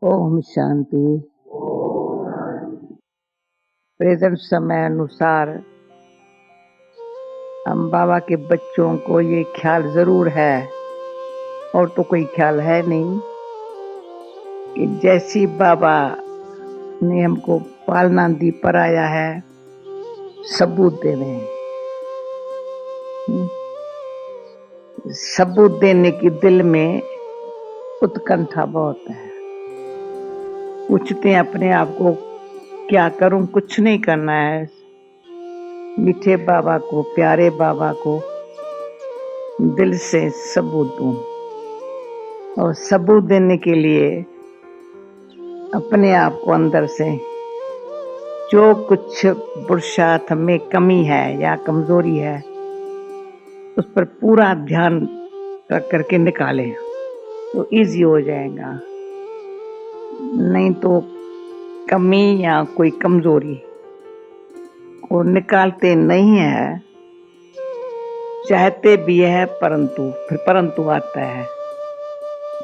Om Shanti. Present समय अनुसार हम बाबा के बच्चों को ये ख्याल जरूर है, और तो कोई ख्याल है नहीं, कि जैसी बाबा ने हमको पालना दी पराया है, सबूत दे रहे हैं। सबूत देने की दिल में उत्कंठा बहुत है। पूछते हैं अपने आप को, क्या करूं? कुछ नहीं करना है। मीठे बाबा को, प्यारे बाबा को दिल से सबूत दूं, और सबूत देने के लिए अपने आप को अंदर से जो कुछ पुरुषार्थ में कमी है या कमजोरी है, उस पर पूरा ध्यान रख करके निकालें तो इजी हो जाएगा। नहीं तो कमी या कोई कमजोरी को निकालते नहीं है, चाहते भी है परंतु आता है।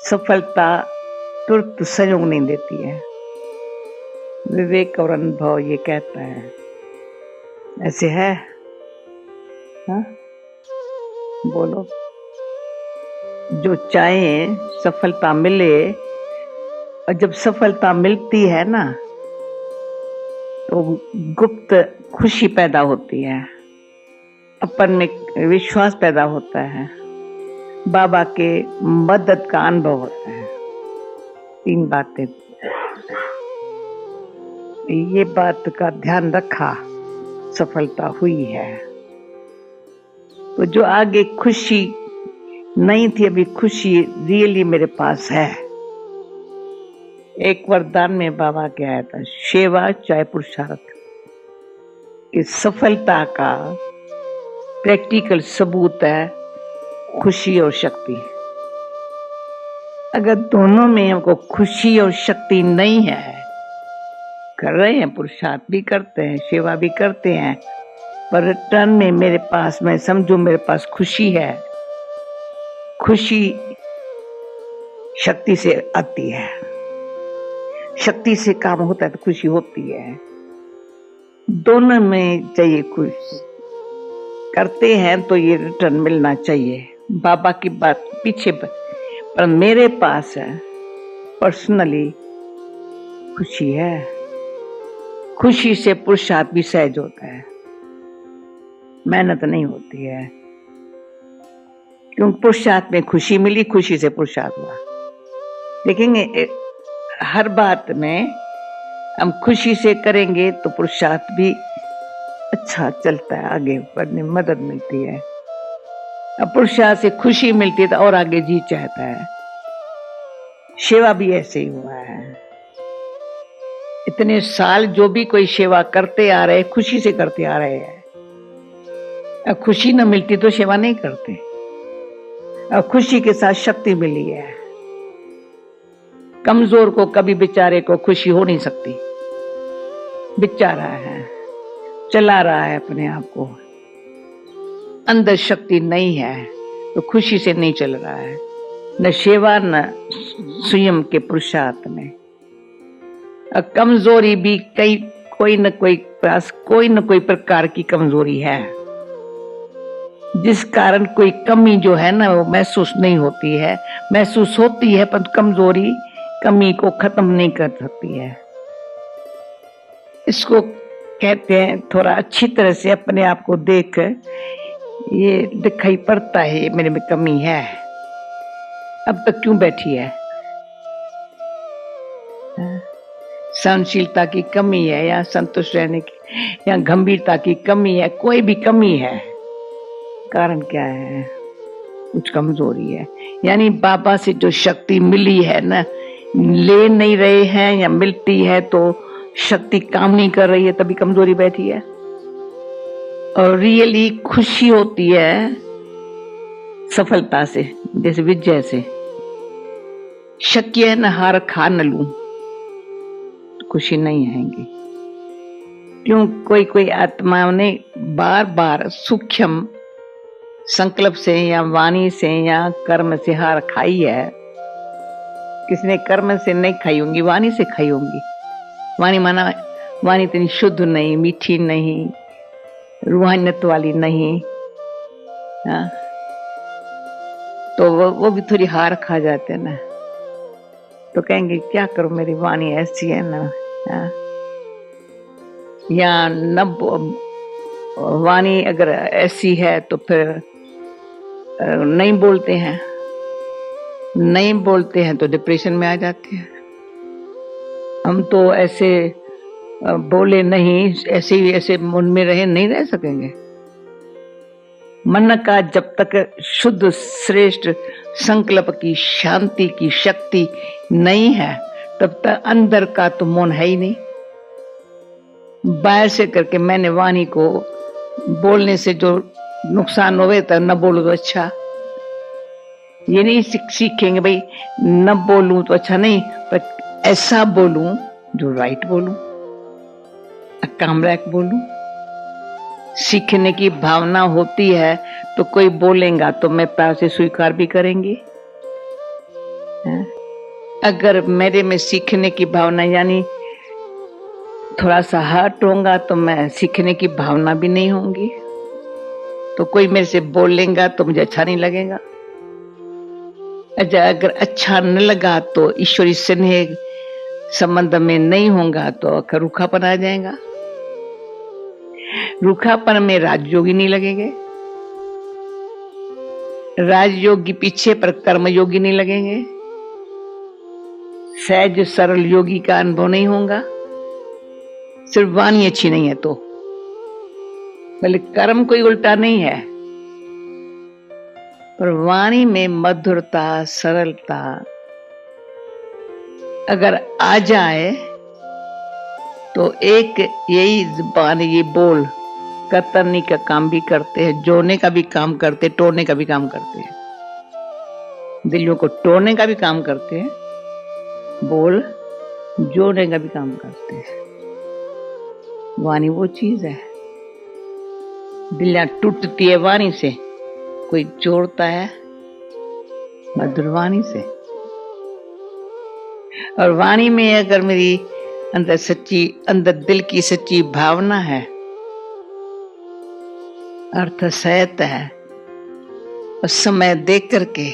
सफलता तुरंत सहयोग नहीं देती है। विवेक और अनुभव ये कहता है, ऐसे है। हाँ, बोलो। जो चाहे सफलता मिले, और जब सफलता मिलती है ना, तो गुप्त खुशी पैदा होती है, अपन में विश्वास पैदा होता है, बाबा के मदद का अनुभव होता है। 3 बातें, ये बात का ध्यान रखा, सफलता हुई है। तो जो आगे खुशी नहीं थी, अभी खुशी रियली मेरे पास है। एक वरदान में बाबा के आया था, सेवा चाहे पुरुषार्थ, कि सफलता का प्रैक्टिकल सबूत है खुशी और शक्ति। अगर दोनों में हमको खुशी और शक्ति नहीं है, कर रहे हैं, पुरुषार्थ भी करते हैं, सेवा भी करते हैं, पर रिटर्न में मेरे पास, मैं समझू मेरे पास खुशी है, खुशी शक्ति से आती है, शक्ति से काम होता है तो खुशी होती है। दोनों में चाहिए, खुश करते हैं तो ये रिटर्न मिलना चाहिए। बाबा की बात पीछे, पर मेरे पास है पर्सनली खुशी है। खुशी से पुरुषार्थ भी सहज होता है, मेहनत नहीं होती है, क्योंकि पुरुषार्थ में खुशी मिली, खुशी से पुरुषार्थ हुआ। देखेंगे हर बात में हम खुशी से करेंगे तो पुरुषार्थ भी अच्छा चलता है, आगे बढ़ने में मदद मिलती है। अब पुरुषार्थ से खुशी मिलती है तो और आगे जी चाहता है। सेवा भी ऐसे ही हुआ है। इतने साल जो भी कोई सेवा करते आ रहे, खुशी से करते आ रहे हैं। अब खुशी न मिलती तो सेवा नहीं करते। अब खुशी के साथ शक्ति मिली है। कमजोर को कभी बेचारे को खुशी हो नहीं सकती। बेचारा है, चला रहा है अपने आप को, अंदर शक्ति नहीं है तो खुशी से नहीं चल रहा है, न सेवा न स्वयं के पुरुषार्थ में। कमजोरी भी कोई न कोई प्रकार की कमजोरी है, जिस कारण कोई कमी जो है ना वो महसूस नहीं होती है, महसूस होती है, पर कमजोरी कमी को खत्म नहीं कर सकती है। इसको कहते हैं, थोड़ा अच्छी तरह से अपने आप को देख, ये दिखाई पड़ता है मेरे में कमी है, अब तक क्यों बैठी है? सहनशीलता की कमी है, या संतुष्ट रहने की, या गंभीरता की कमी है, कोई भी कमी है, कारण क्या है? कुछ कमजोरी है। यानी बाबा से जो शक्ति मिली है ना, ले नहीं रहे हैं या मिलती है तो शक्ति काम नहीं कर रही है, तभी कमजोरी बैठी है। और रियली खुशी होती है सफलता से, जैसे विजय से। शक्य है न हार खा न लूं, खुशी नहीं आएगी। क्यों? कोई आत्माओं ने बार बार सूक्ष्म संकल्प से या वाणी से या कर्म से हार खाई है, किसने कर्म से नहीं खाई होंगी, वाणी से खाई होंगी। वाणी माना वाणी इतनी शुद्ध नहीं, मीठी नहीं, रूहानियत वाली नहीं। हाँ, तो वो भी थोड़ी हार खा जाते हैं ना, तो कहेंगे क्या करूं, मेरी वाणी ऐसी है ना। हाँ? या न वाणी अगर ऐसी है तो फिर नहीं बोलते हैं, नहीं बोलते हैं तो डिप्रेशन में आ जाते हैं। हम तो ऐसे बोले नहीं, ऐसे ही ऐसे मन में रहे नहीं रह सकेंगे। मन का जब तक शुद्ध श्रेष्ठ संकल्प की शांति की शक्ति नहीं है, तब तक अंदर का तो मौन है ही नहीं। बाहर से करके मैंने वाणी को बोलने से जो नुकसान होवे तो न बोलूं तो अच्छा। ये नहीं सीखेंगे भाई न बोलूं तो अच्छा नहीं, पर ऐसा बोलूं जो राइट बोलूं, कामरैक बोलूं। सीखने की भावना होती है तो कोई बोलेगा तो मैं प्यार से स्वीकार भी करेंगे। अगर मेरे में सीखने की भावना यानी थोड़ा सा हर्ट होगा तो मैं सीखने की भावना भी नहीं होंगी, तो कोई मेरे से बोलेगा तो मुझे अच्छा नहीं लगेगा। अगर अच्छा न लगा तो ईश्वरी स्नेह संबंध में नहीं होगा तो रूखापन आ जाएगा। रूखापन में राजयोगी नहीं लगेंगे, राजयोगी पीछे पर कर्मयोगी नहीं लगेंगे, सहज सरल योगी का अनुभव नहीं होगा। सिर्फ वाणी अच्छी नहीं है तो, भले कर्म कोई उल्टा नहीं है, पर वाणी में मधुरता सरलता अगर आ जाए तो एक यही जुबान ये बोल कतरनी का काम भी करते हैं, जोड़ने का भी काम करते हैं, तोड़ने का भी काम करते हैं। दिलों को तोड़ने का भी काम करते हैं, बोल जोड़ने का भी काम करते हैं। वाणी वो चीज है, दिल टूटती है वाणी से, कोई जोड़ता है मधुर वाणी से। और वाणी में अगर मेरी अंदर दिल की सच्ची भावना है, अर्थ सहत है, और समय देख करके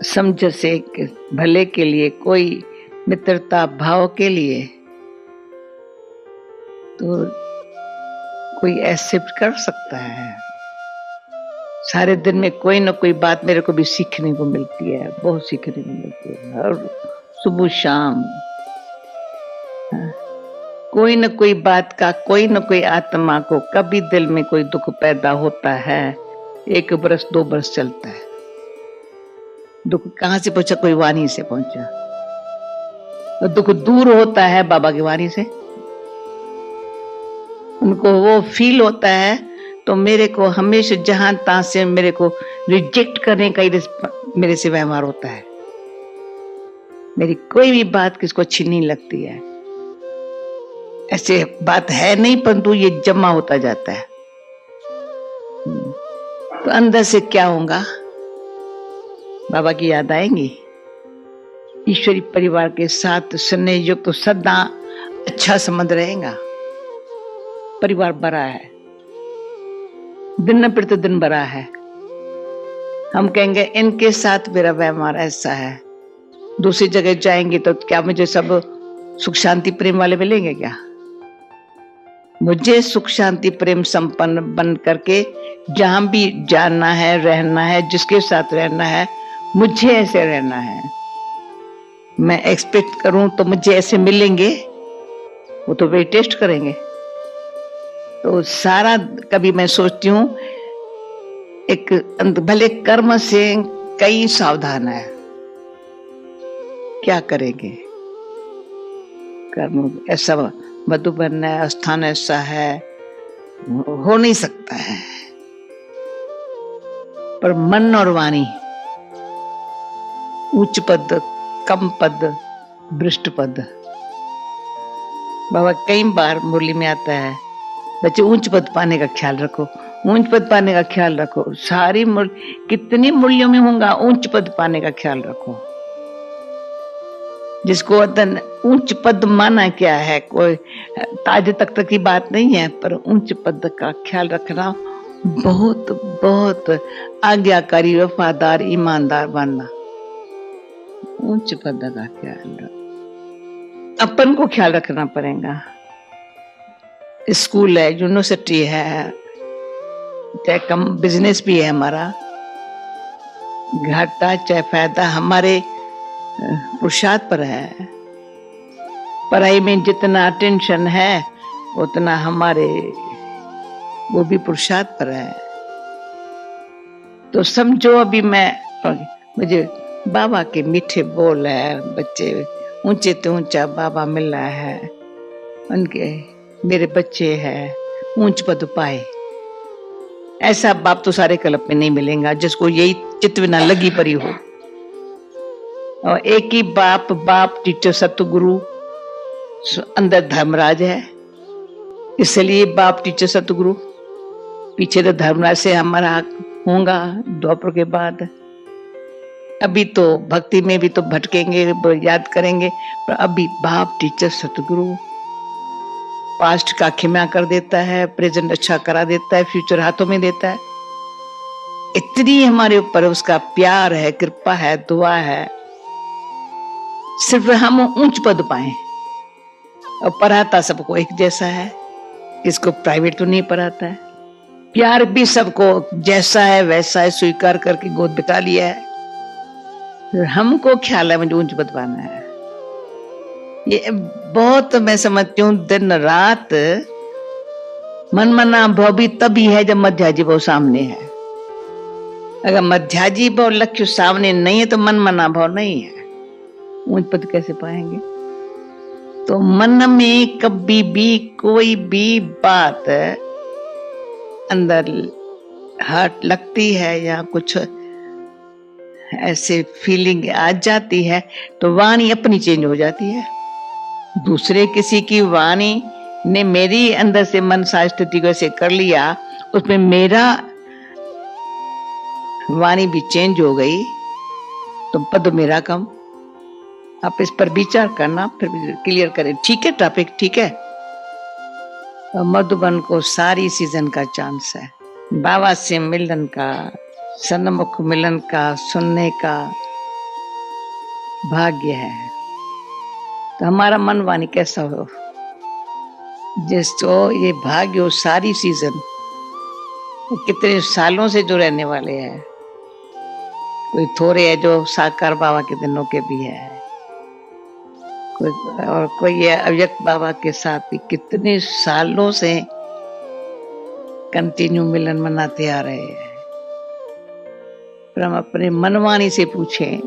समझ से भले के लिए, कोई मित्रता भाव के लिए, तो कोई एक्सेप्ट कर सकता है। सारे दिन में कोई ना कोई बात मेरे को भी सीखने को मिलती है, बहुत सीखने को मिलती है। और सुबह शाम कोई न कोई बात का, कोई न कोई आत्मा को कभी दिल में कोई दुख पैदा होता है, 1 बरस 2 बरस चलता है। दुख कहां से पहुंचा? कोई वाणी से पहुंचा। और दुख दूर होता है बाबा की वाणी से, उनको वो फील होता है। तो मेरे को हमेशा जहां तहां से मेरे को रिजेक्ट करने का मेरे से व्यवहार होता है। मेरी कोई भी बात किसको अच्छी नहीं लगती है, ऐसे बात है नहीं, परंतु ये जमा होता जाता है। तो अंदर से क्या होगा? बाबा की याद आएंगी। ईश्वरी परिवार के साथ स्नेह युक्त तो सदा अच्छा संबंध रहेगा। परिवार बड़ा है, दिन प्रतिदिन बड़ा है। हम कहेंगे इनके साथ मेरा व्यवहार ऐसा है, दूसरी जगह जाएंगे तो क्या मुझे सब सुख शांति प्रेम वाले मिलेंगे क्या? मुझे सुख शांति प्रेम संपन्न बन करके जहां भी जाना है, रहना है, जिसके साथ रहना है, मुझे ऐसे रहना है। मैं एक्सपेक्ट करूं तो मुझे ऐसे मिलेंगे, वो तो वे टेस्ट करेंगे। तो सारा कभी मैं सोचती हूँ एक भले कर्म से कई सावधान है, क्या करेंगे? कर्म ऐसा मधुबन है, स्थान ऐसा है, हो नहीं सकता है। पर मन और वाणी, उच्च पद, कम पद, भ्रष्ट पद। बाबा कई बार मुरली में आता है, बच्चे ऊंच पद पाने का ख्याल रखो, ऊंच पद पाने का ख्याल रखो। सारी कितनी मूल्यों में होगा, ऊंच पद पाने का ख्याल रखो। जिसको अदन ऊंच पद माना क्या है, कोई ताज तख्त की बात नहीं है, पर ऊंच पद का ख्याल रखना बहुत बहुत आज्ञाकारी, वफादार, ईमानदार बनना। ऊंच पद का ख्याल रख, अपन को ख्याल रखना पड़ेगा। स्कूल है, यूनिवर्सिटी है, चाहे कम बिजनेस भी है हमारा, घाटा चाहे फायदा हमारे पुरुषार्थ पर है। पढ़ाई में जितना टेंशन है उतना हमारे वो भी पुरुषार्थ पर है। तो समझो अभी मुझे बाबा के मीठे बोल है, बच्चे ऊंचे तो ऊंचा बाबा मिल रहा है, उनके मेरे बच्चे हैं ऊंच पद पाए। ऐसा बाप तो सारे कल्प में नहीं मिलेगा जिसको यही चितवना लगी पड़ी हो। और एक ही बाप टीचर सतगुरु, अंदर धर्मराज है, इसलिए बाप टीचर सतगुरु, पीछे तो धर्मराज से हमारा होगा द्वापर के बाद। अभी तो भक्ति में भी तो भटकेंगे, याद करेंगे, पर अभी बाप टीचर सतगुरु पास्ट का खिमा कर देता है, प्रेजेंट अच्छा करा देता है, फ्यूचर हाथों में देता है। इतनी हमारे ऊपर उसका प्यार है, कृपा है, दुआ है, सिर्फ हम ऊंच पद पाए। और पढ़ाता सबको एक जैसा है, इसको प्राइवेट तो नहीं पढ़ाता है। प्यार भी सबको जैसा है वैसा है, स्वीकार करके गोद बिठा लिया है। हमको ख्याल है मुझे ऊंच पद पाना है। ये बहुत मैं समझती हूँ, दिन रात मन मना भाव भी तभी है जब मध्याजी भाव सामने है। अगर मध्याजी भाव लक्ष्य सामने नहीं है तो मन मना भाव नहीं है, ऊंच पद कैसे पाएंगे? तो मन में कभी भी कोई भी बात अंदर हर्ट लगती है या कुछ ऐसे फीलिंग आ जाती है तो वाणी अपनी चेंज हो जाती है। दूसरे किसी की वाणी ने मेरी अंदर से मन सा स्थिति को ऐसे कर लिया, उसमें मेरा वाणी भी चेंज हो गई तो पद मेरा कम। आप इस पर विचार करना, फिर क्लियर करें। ठीक है, टॉपिक ठीक है। मधुबन को सारी सीजन का चांस है, बाबा से मिलन का, सन्मुख मिलन का, सुनने का भाग्य है। तो हमारा मन वाणी कैसा हो, जिसको ये भाग्य हो सारी सीजन, कितने सालों से जो रहने वाले हैं, कोई थोड़े है जो साकार बाबा के दिनों के भी है, और कोई अव्यक्त बाबा के साथ भी कितने सालों से कंटिन्यू मिलन मनाते आ रहे हैं। पर हम अपने मनवाणी से पूछें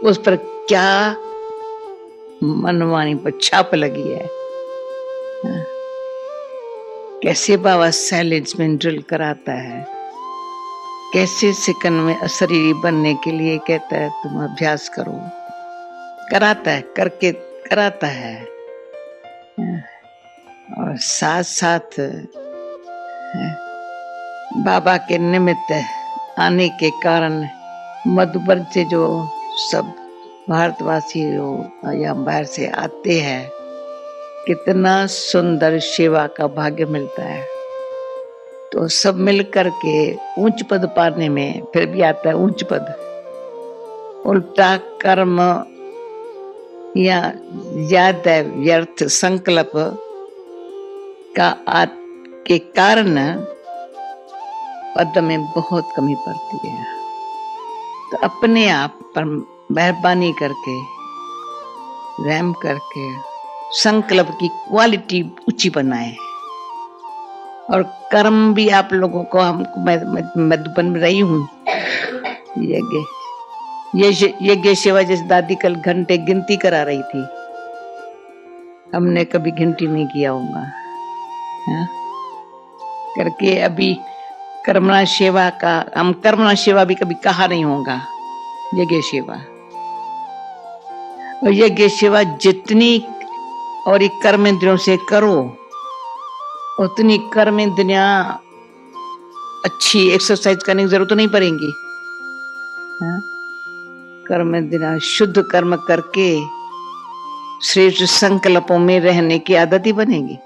उस पर क्या मनवाणी पर छाप लगी है। कैसे बाबा साइलेंस में ड्रिल कराता है, कैसे सेकंड में अशरीरी बनने के लिए कहता है तुम अभ्यास करो, कराता है, करके कराता है। और साथ साथ बाबा के निमित्त आने के कारण मधुबन से जो सब भारतवासी या बाहर से आते हैं, कितना सुंदर सेवा का भाग्य मिलता है। तो सब मिल करके ऊंच पद पाने में फिर भी आता है ऊंच पद। उल्टा कर्म या ज्यादा व्यर्थ संकल्प के कारण पद में बहुत कमी पड़ती है। तो अपने आप पर मेहरबानी करके, रहम करके संकल्प की क्वालिटी ऊंची बनाए। और कर्म भी आप लोगों को, हमको मैं मधुबन में रही हूँ, यज्ञ सेवा जैसे दादी कल घंटे गिनती करा रही थी, हमने कभी गिनती नहीं किया होगा करके। अभी कर्मणा सेवा का, हम कर्मणा सेवा भी कभी कहा नहीं होगा, यज्ञ सेवा। और यज्ञ सेवा जितनी और एक कर्मेंद्रियों से करो, उतनी कर्मेंद्रियां अच्छी एक्सरसाइज करने की जरूरत नहीं पड़ेगी। हाँ? कर्म दिना शुद्ध कर्म करके श्रेष्ठ संकल्पों में रहने की आदत ही बनेगी।